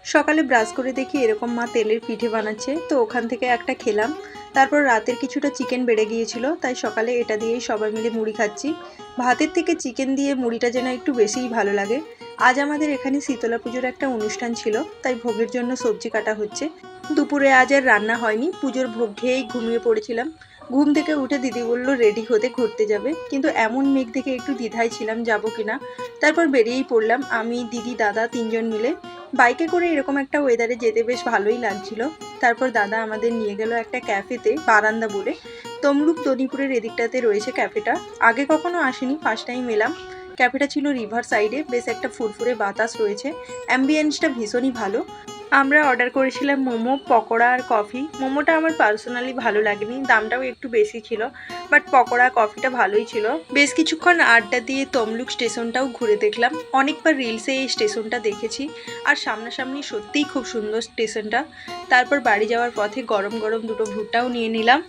সকালে ব্রাশ করে দেখি এরকম মা তেলের পিঠে বানাচ্ছে, তো ওখান থেকে একটা খেলাম। তারপর রাতের কিছুটা চিকেন বেড়ে গিয়েছিল, তাই সকালে এটা দিয়েই সবাই মিলে মুড়ি খাচ্ছি। ভাতের থেকে চিকেন দিয়ে মুড়িটা যেন একটু বেশিই ভালো লাগে। আজ আমাদের এখানে শীতলা পুজোর একটা অনুষ্ঠান ছিল, তাই ভোগের জন্য সবজি কাটা হচ্ছে। দুপুরে আজ আর রান্না হয়নি, পুজোর ভোগ খেয়েই ঘুমিয়ে পড়েছিলাম। ঘুম থেকে উঠে দিদি বলল রেডি হতে ঘুরতে যাবে, কিন্তু এমন মেঘ দেখে একটু দ্বিধায় ছিলাম যাবো কিনা। তারপর বেরিয়েই পড়লাম আমি, দিদি, দাদা তিনজন মিলে। বাইকে করে এরকম একটা ওয়েদারে যেতে বেশ ভালোই লাগছিল। তারপর দাদা আমাদের নিয়ে গেল একটা ক্যাফেতে, বারান্দা বলে। তমলুক দনিপুরের এদিকটাতে রয়েছে ক্যাফেটা। আগে কখনো আসিনি, ফার্স্ট টাইম এলাম। ক্যাফেটা ছিল রিভার সাইডে, বেশ একটা ফুরফুরে বাতাস রয়েছে, অ্যাম্বিয়েন্সটা ভীষণই ভালো। আমরা অর্ডার করেছিলাম মোমো, পকোড়া আর কফি। মোমোটা আমার পার্সোনালি ভালো লাগেনি, দামটাও একটু বেশি ছিল, বাট পকোড়া কফিটা ভালোই ছিল। বেশ কিছুক্ষণ আড্ডা দিয়ে তমলুক স্টেশনটাও ঘুরে দেখলাম। অনেকবার রিলসে এই স্টেশনটা দেখেছি, আর সামনাসামনি সত্যিই খুব সুন্দর স্টেশনটা। তারপর বাড়ি যাওয়ার পথে গরম গরম দুটো ভুট্টাও নিয়ে নিলাম।